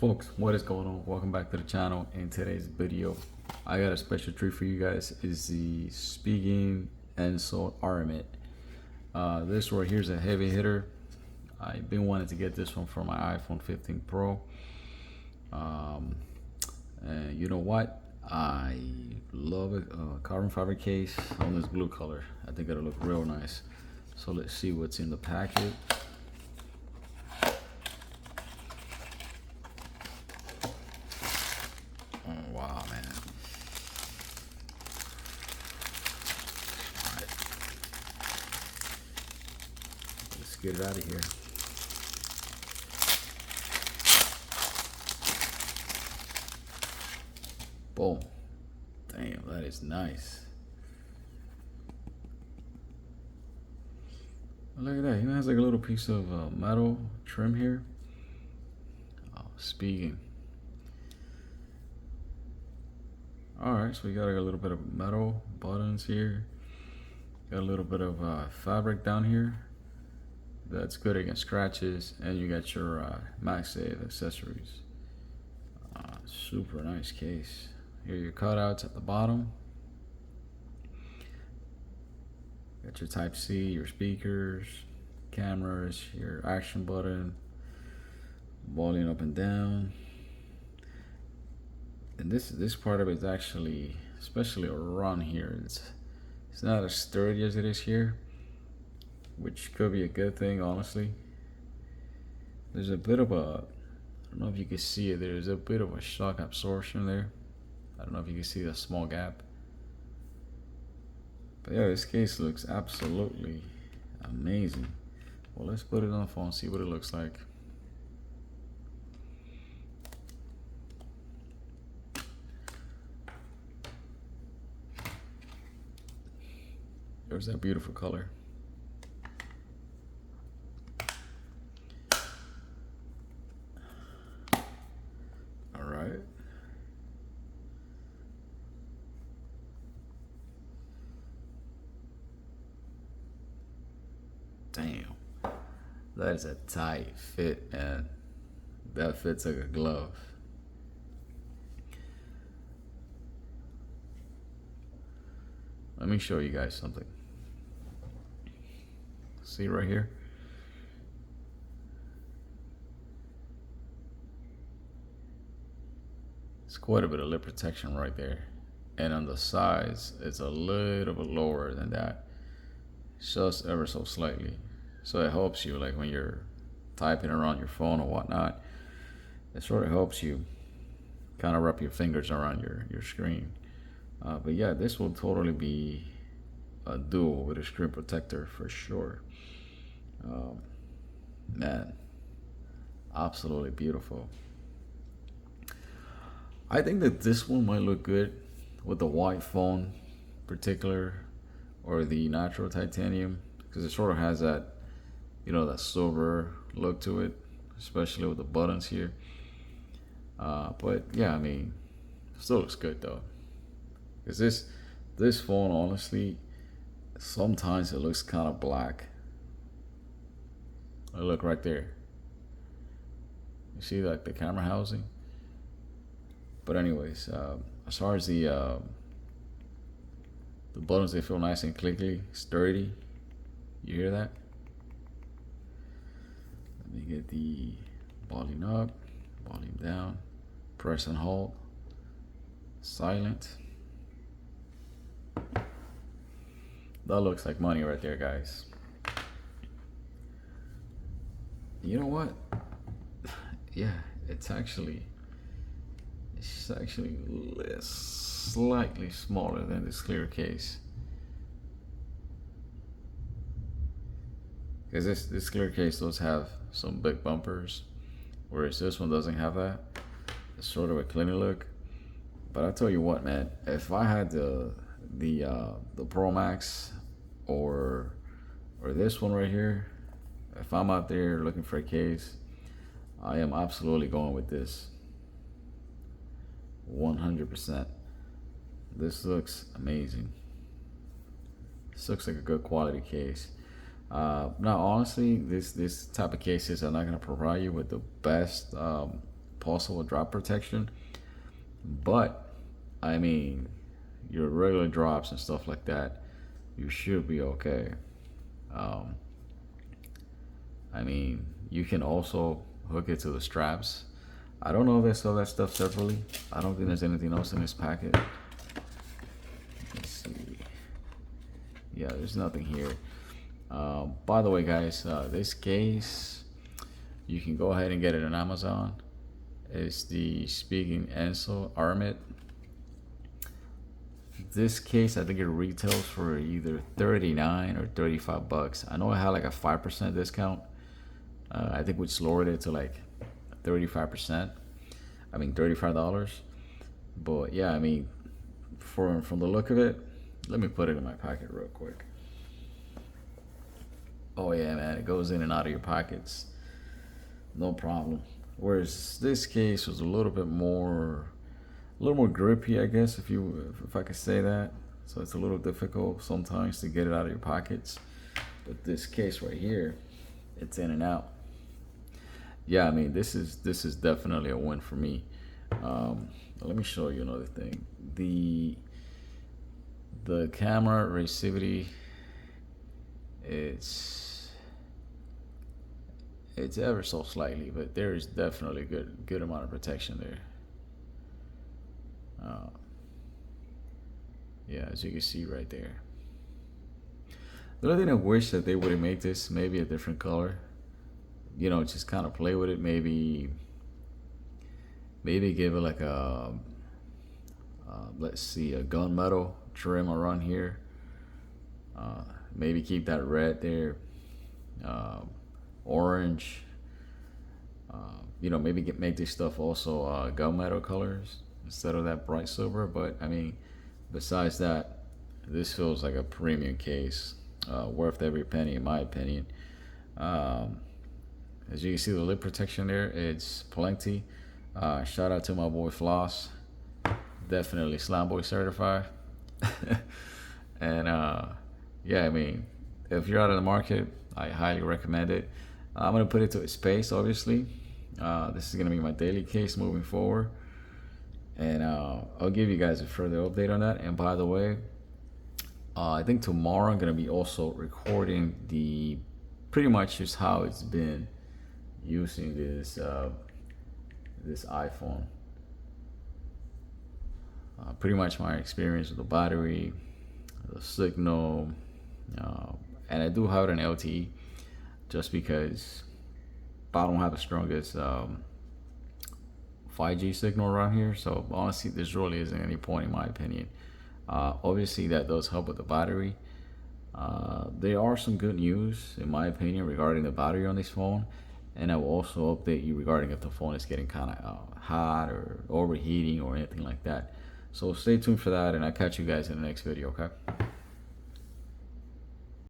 Folks, what is going on? Welcome back to the channel. In today's video, I got a special treat for you guys. Is the Spigen Enzo Aramid. This right here is a heavy hitter. I've been wanting to get this one for my iPhone 15 Pro. And you know what? I love it. Carbon fiber case on this blue color. I think it'll look real nice. So let's see what's in the packet. Oh, wow, man. All right. Let's get it out of here. Boom. Damn, that is nice. Look at that. He has like a little piece of metal trim here. Oh, Spigen. Alright, so we got like a little bit of metal buttons here. Got a little bit of fabric down here. That's good against scratches. And you got your MagSafe accessories. Super nice case. Here are your cutouts at the bottom. Got your Type-C, your speakers, cameras, your action button, volume up and down. And this part of it is actually, especially around here, it's not as sturdy as it is here, which could be a good thing, honestly. There's a bit of a, I don't know if you can see it, there's a bit of a shock absorption there. I don't know if you can see that small gap. But yeah, this case looks absolutely amazing. Well, let's put it on the phone, see what it looks like. There's that beautiful color. All right. Damn, that is a tight fit, man. That fits like a glove. Let me show you guys something. See right here? It's quite a bit of lip protection right there. And on the sides, it's a little bit lower than that. Just ever so slightly. So it helps you, like when you're typing around your phone or whatnot, it sort of helps you kind of wrap your fingers around your screen. But yeah, this will totally be a duo with a screen protector for sure. Man, absolutely beautiful. I think that this one might look good with the white phone particular, or the natural titanium, because it sort of has that, you know, that silver look to it, especially with the buttons here. But yeah, I mean, still looks good though, because this phone, honestly, sometimes it looks kind of black. Look right there. You see like the camera housing. But anyways, as far as the buttons, they feel nice and clicky, sturdy. You hear that? Let me get the volume up, volume down, press and hold, silent. That looks like money right there, guys. You know what? Yeah, it's actually slightly smaller than this clear case. Because this clear case does have some big bumpers, whereas this one doesn't have that. It's sort of a cleaner look. But I tell you what, man, if I had the Pro Max or this one right here, if I'm out there looking for a case, I am absolutely going with this. 100%. This looks amazing. This looks like a good quality case. Now, honestly, this type of cases are not going to provide you with the best possible drop protection. But I mean, your regular drops and stuff like that, you should be okay. Um, I mean, you can also hook it to the straps. I don't know if they sell that stuff separately. I don't think there's anything else in this packet. Let's see. Yeah, there's nothing here. By the way, guys, this case, you can go ahead and get it on Amazon. It's the Spigen Enzo Aramid. This case, I think it retails for either 39 or 35 bucks. I know it had like a 5% discount. I think we just lowered it to like 35%. I mean $35. But yeah, I mean, from the look of it, let me put it in my pocket real quick. Oh yeah, man, it goes in and out of your pockets, no problem. Whereas this case was a little more grippy, I guess, if I could say that. So it's a little difficult sometimes to get it out of your pockets. But this case right here, it's in and out. Yeah, I mean, this is definitely a win for me. Let me show you another thing. The camera resivity, it's ever so slightly, but there is definitely good amount of protection there. Yeah, as you can see right there. The only thing I wish that they would have made this maybe a different color. You know, just kind of play with it. Maybe give it like a let's see, a gunmetal trim around here. Maybe keep that red there, orange. You know, maybe make this stuff also gunmetal colors instead of that bright silver. But I mean, besides that, this feels like a premium case, worth every penny in my opinion. As you can see, the lip protection there, it's plenty. Shout out to my boy Floss, definitely Slime Boy certified. And yeah, I mean, if you're out of the market, I highly recommend it. I'm gonna put it to its space, obviously. This is gonna be my daily case moving forward, and I'll give you guys a further update on that. And by the way, I think tomorrow I'm gonna be also recording the pretty much just how it's been using this iPhone. Pretty much my experience with the battery, the signal, and I do have it in LTE just because I don't have the strongest 5G signal around here. So honestly, this really isn't any point in my opinion. Obviously, that does help with the battery. There are some good news, in my opinion, regarding the battery on this phone. And I will also update you regarding if the phone is getting kind of hot or overheating or anything like that. So stay tuned for that, and I'll catch you guys in the next video, okay?